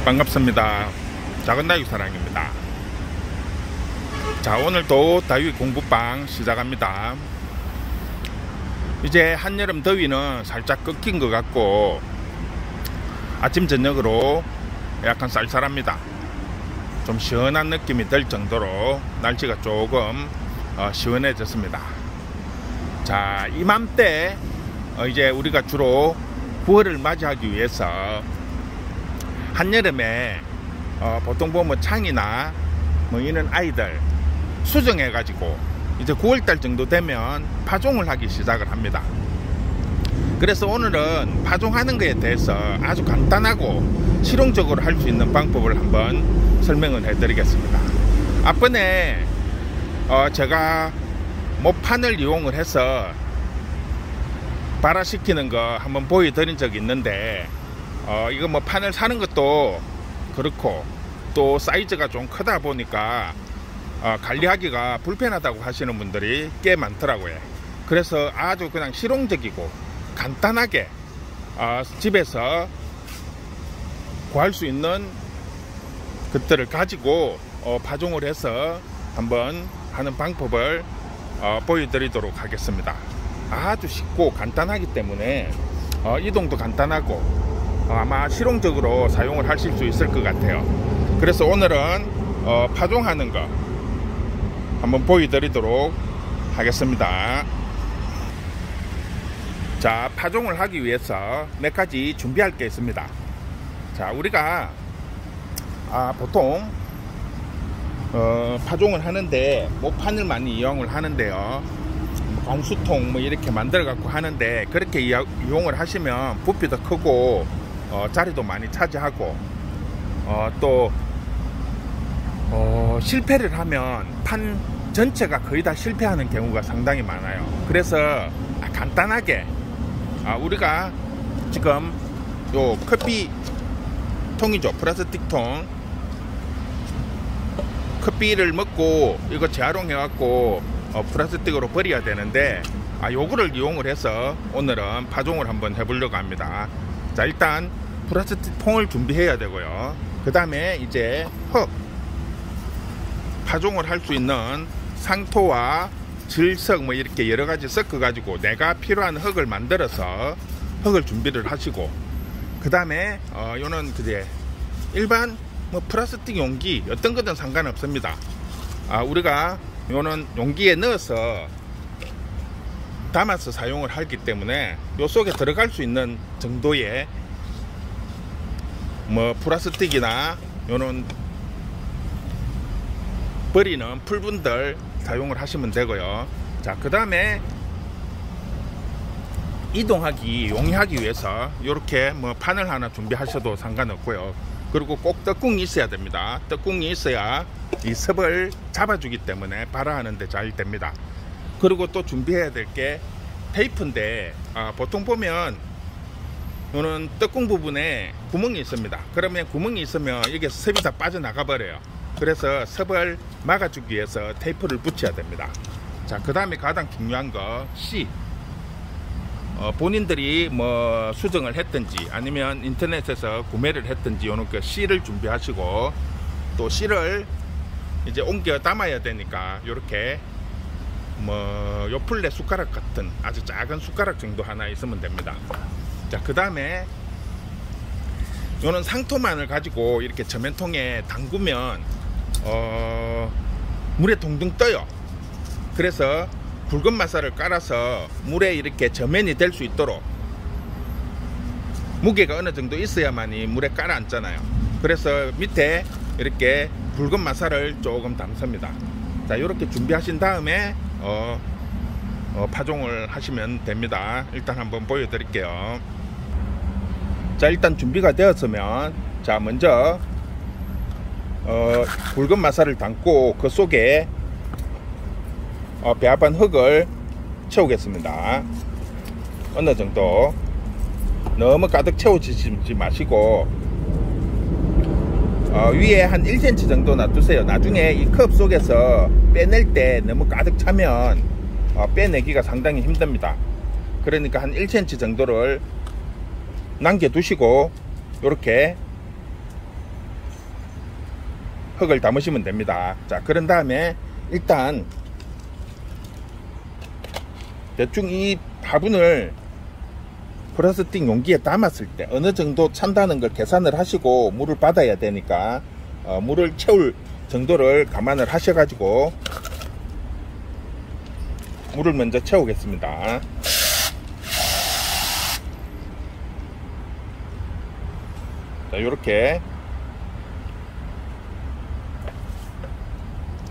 반갑습니다. 작은다육 사랑입니다. 자, 오늘도 다육 공부방 시작합니다. 이제 한여름 더위는 살짝 꺾인 것 같고 아침 저녁으로 약간 쌀쌀합니다. 좀 시원한 느낌이 들 정도로 날씨가 조금 시원해졌습니다. 자, 이맘때 이제 우리가 주로 9월을 맞이하기 위해서 한여름에 보통 보면 창이나 뭐 이런 아이들 수정해 가지고 이제 9월달 정도 되면 파종을 하기 시작을 합니다. 그래서 오늘은 파종하는 것에 대해서 아주 간단하고 실용적으로 할 수 있는 방법을 한번 설명을 해 드리겠습니다. 앞번에 제가 모판을 이용을 해서 발화시키는 거 한번 보여드린 적이 있는데 이거 뭐 판을 사는 것도 그렇고 또 사이즈가 좀 크다 보니까 관리하기가 불편하다고 하시는 분들이 꽤 많더라고요. 그래서 아주 그냥 실용적이고 간단하게 집에서 구할 수 있는 것들을 가지고 파종을 해서 한번 하는 방법을 보여드리도록 하겠습니다. 아주 쉽고 간단하기 때문에 이동도 간단하고 아마 실용적으로 사용을 하실 수 있을 것 같아요. 그래서 오늘은 파종하는 거 한번 보여드리도록 하겠습니다. 자, 파종을 하기 위해서 몇 가지 준비할 게 있습니다. 자, 우리가 보통 파종을 하는데 모판을 많이 이용을 하는데요, 관수통 뭐 이렇게 만들어 갖고 하는데 그렇게 이용을 하시면 부피도 크고 자리도 많이 차지하고 또 실패를 하면 판 전체가 거의 다 실패하는 경우가 상당히 많아요. 그래서 간단하게 우리가 지금 요 커피 통이죠, 플라스틱 통, 커피를 먹고 이거 재활용해 갖고 플라스틱으로 버려야 되는데 요거를 이용을 해서 오늘은 파종을 한번 해보려고 합니다. 자, 일단 플라스틱 통을 준비해야 되고요. 그 다음에 이제 흙, 파종을 할 수 있는 상토와 질석 뭐 이렇게 여러가지 섞어 가지고 내가 필요한 흙을 만들어서 흙을 준비를 하시고, 그 다음에 요는 그제 일반 뭐 플라스틱 용기 어떤 거든 상관없습니다. 우리가 요는 용기에 넣어서 담아서 사용을 하기 때문에 요 속에 들어갈 수 있는 정도의 뭐 플라스틱이나 요는 버리는 풀분들 사용을 하시면 되고요. 자, 그 다음에 용이하기 위해서 이렇게 뭐 판을 하나 준비하셔도 상관없고요. 그리고 꼭 떡궁이 있어야 됩니다. 떡궁이 있어야 이 섭을 잡아주기 때문에 발화하는데 잘 됩니다. 그리고 또 준비해야 될 게 테이프인데 보통 보면 이는 떡궁 부분에 구멍이 있습니다. 그러면 구멍이 있으면 이게 섭이 다 빠져나가 버려요. 그래서 섭을 막아주기 위해서 테이프를 붙여야 됩니다. 자, 그 다음에 가장 중요한 거 씨. 본인들이 뭐 수정을 했든지 아니면 인터넷에서 구매를 했든지 요런 그 씨를 준비하시고, 또 씨를 이제 옮겨 담아야 되니까 요렇게 뭐 요플레 숟가락 같은 아주 작은 숟가락 정도 하나 있으면 됩니다. 자, 그 다음에 요는 상토만을 가지고 이렇게 저면통에 담그면 물에 동동 떠요. 그래서 굵은 마살을 깔아서 물에 이렇게 저면이 될 수 있도록 무게가 어느 정도 있어야만이 물에 깔아앉잖아요. 그래서 밑에 이렇게 굵은 마살을 조금 담습니다. 자, 이렇게 준비하신 다음에 파종을 하시면 됩니다. 일단 한번 보여드릴게요. 자, 일단 준비가 되었으면 자, 먼저 굵은 마살을 담고 그 속에 배합한 흙을 채우겠습니다. 어느 정도 너무 가득 채워지지 마시고 위에 한 1cm 정도 놔두세요. 나중에 이 컵 속에서 빼낼 때 너무 가득 차면 빼내기가 상당히 힘듭니다. 그러니까 한 1cm 정도를 남겨두시고 이렇게 흙을 담으시면 됩니다. 자, 그런 다음에 일단 대충 이 화분을 플라스틱 용기에 담았을 때 어느 정도 찬다는 걸 계산을 하시고 물을 받아야 되니까 물을 채울 정도를 감안을 하셔가지고 물을 먼저 채우겠습니다. 자, 요렇게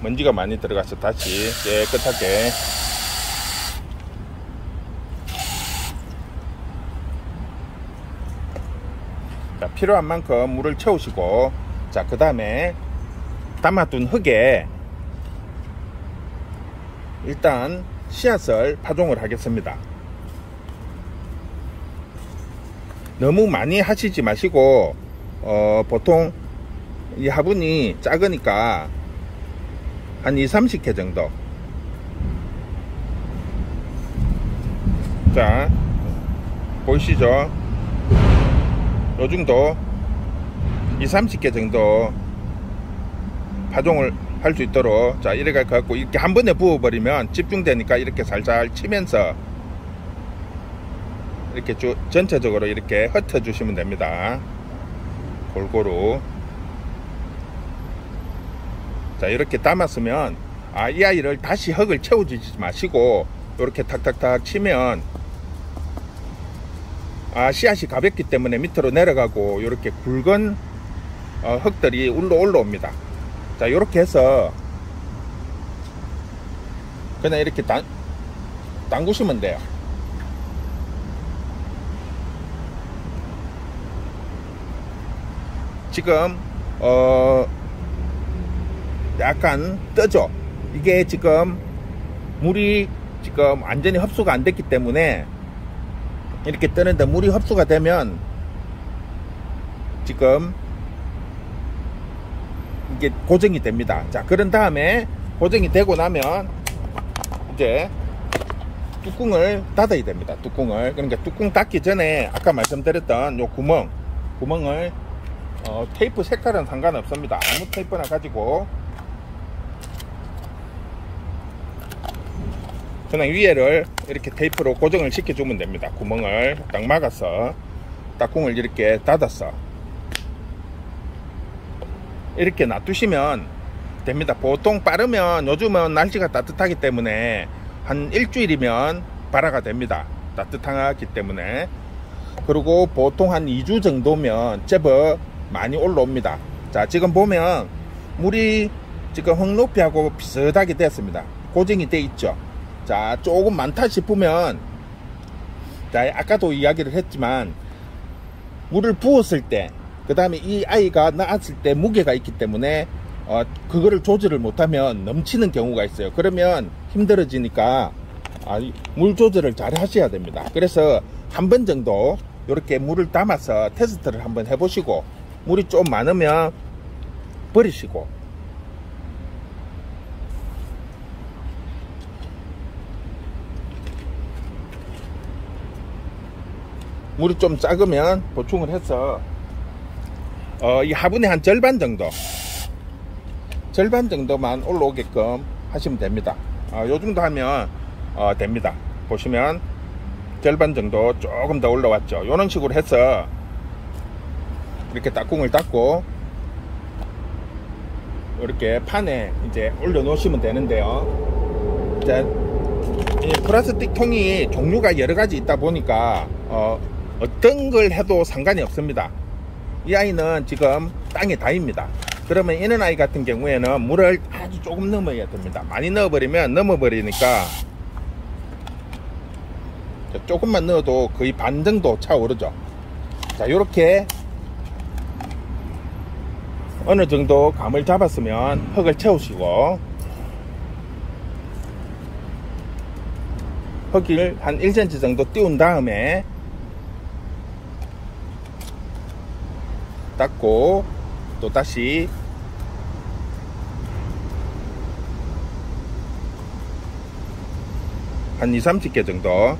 먼지가 많이 들어가서 다시 깨끗하게 자, 필요한 만큼 물을 채우시고, 자, 그 다음에 담아둔 흙에 일단 씨앗을 파종을 하겠습니다. 너무 많이 하시지 마시고 보통 이 화분이 작으니까 한 2-30개 정도. 자, 보이시죠? 요 정도 2-30개 정도 파종을 할 수 있도록, 자, 이렇게 갖고 이렇게 한 번에 부어버리면 집중되니까 이렇게 살살 치면서 이렇게 전체적으로 이렇게 흩어 주시면 됩니다. 골고루. 자, 이렇게 담았으면 이 아이를 다시 흙을 채워주지 마시고 이렇게 탁탁탁 치면 씨앗이 가볍기 때문에 밑으로 내려가고 이렇게 굵은 흙들이 올라옵니다. 자, 이렇게 해서 그냥 이렇게 담그시면 돼요. 지금 약간 뜨죠. 이게 지금 물이 지금 완전히 흡수가 안 됐기 때문에 이렇게 뜨는데, 물이 흡수가 되면 지금 이게 고정이 됩니다. 자, 그런 다음에 고정이 되고 나면 이제 뚜껑을 닫아야 됩니다. 뚜껑을. 그러니까 뚜껑 닫기 전에 아까 말씀드렸던 요 구멍을 테이프 색깔은 상관없습니다. 아무 테이프나 가지고 그냥 위에를 이렇게 테이프로 고정을 시켜주면 됩니다. 구멍을 딱 막아서 뚜껑을 이렇게 닫았어. 이렇게 놔두시면 됩니다. 보통 빠르면, 요즘은 날씨가 따뜻하기 때문에 한 일주일이면 발화가 됩니다. 따뜻하기 때문에. 그리고 보통 한 2주 정도면 제법 많이 올라옵니다. 자, 지금 보면 물이 지금 흙 높이하고 비슷하게 됐습니다. 고정이 돼 있죠. 자, 조금 많다 싶으면, 자, 아까도 이야기를 했지만 물을 부었을 때, 그 다음에 이 아이가 낳았을 때 무게가 있기 때문에 그거를 조절을 못하면 넘치는 경우가 있어요. 그러면 힘들어지니까 물 조절을 잘 하셔야 됩니다. 그래서 한 번 정도 이렇게 물을 담아서 테스트를 한번 해보시고, 물이 좀 많으면 버리시고, 물이 좀 작으면 보충을 해서 이 화분의 한 절반 정도만 올라오게끔 하시면 됩니다. 요 정도 하면 됩니다. 보시면 절반 정도 조금 더 올라왔죠. 이런 식으로 해서 이렇게 뚜껑을 닫고 이렇게 판에 이제 올려 놓으시면 되는데요. 자, 이 플라스틱 통이 종류가 여러 가지 있다 보니까 어떤 걸 해도 상관이 없습니다. 이 아이는 지금 땅에 닿입니다. 그러면 이런 아이 같은 경우에는 물을 아주 조금 넣어야 됩니다. 많이 넣어버리면 넘어버리니까 조금만 넣어도 거의 반 정도 차오르죠. 자, 요렇게 어느 정도 감을 잡았으면 흙을 채우시고, 흙을 한 1cm 정도 띄운 다음에 닦고 또 다시 한 2-30개 정도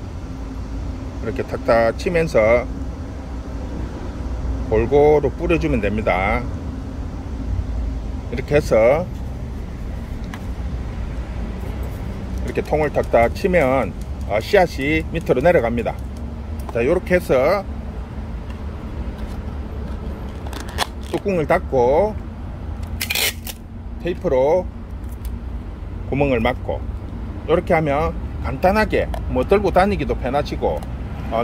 이렇게 탁탁 치면서 골고루 뿌려주면 됩니다. 이렇게 해서 이렇게 통을 탁탁 치면 씨앗이 밑으로 내려갑니다. 자, 이렇게 해서 뚜껑을 닫고 테이프로 구멍을 막고 이렇게 하면 간단하게 뭐 들고 다니기도 편하시고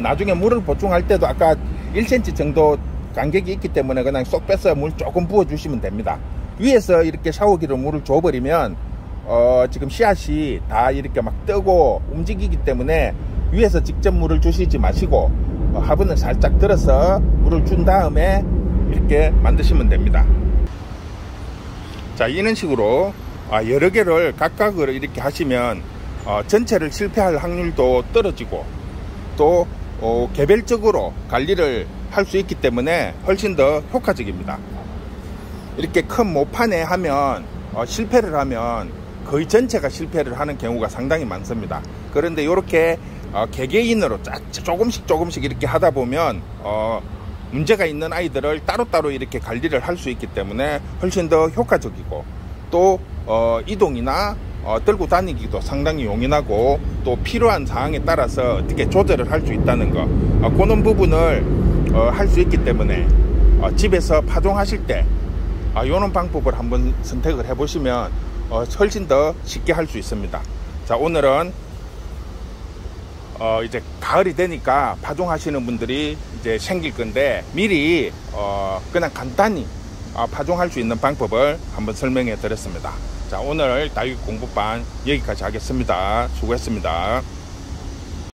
나중에 물을 보충할 때도 아까 1cm 정도 간격이 있기 때문에 그냥 쏙 빼서 물 조금 부어 주시면 됩니다. 위에서 이렇게 샤워기로 물을 줘버리면 지금 씨앗이 다 이렇게 막 뜨고 움직이기 때문에 위에서 직접 물을 주시지 마시고 화분을 살짝 들어서 물을 준 다음에 이렇게 만드시면 됩니다. 자, 이런 식으로 여러 개를 각각으로 이렇게 하시면 전체를 실패할 확률도 떨어지고 또 개별적으로 관리를 할 수 있기 때문에 훨씬 더 효과적입니다. 이렇게 큰 모판에 하면 실패를 하면 거의 전체가 실패를 하는 경우가 상당히 많습니다. 그런데 이렇게 개개인으로 조금씩 이렇게 하다 보면 문제가 있는 아이들을 따로따로 이렇게 관리를 할 수 있기 때문에 훨씬 더 효과적이고 또 이동이나 들고 다니기도 상당히 용이하고 또 필요한 상황에 따라서 어떻게 조절을 할 수 있다는 거 그런 부분을 할 수 있기 때문에 집에서 파종하실 때 이런 방법을 한번 선택을 해 보시면 훨씬 더 쉽게 할 수 있습니다. 자, 오늘은 이제 가을이 되니까 파종하시는 분들이 이제 생길 건데 미리 그냥 간단히 파종할 수 있는 방법을 한번 설명해 드렸습니다. 자, 오늘 다육 공부반 여기까지 하겠습니다. 수고했습니다.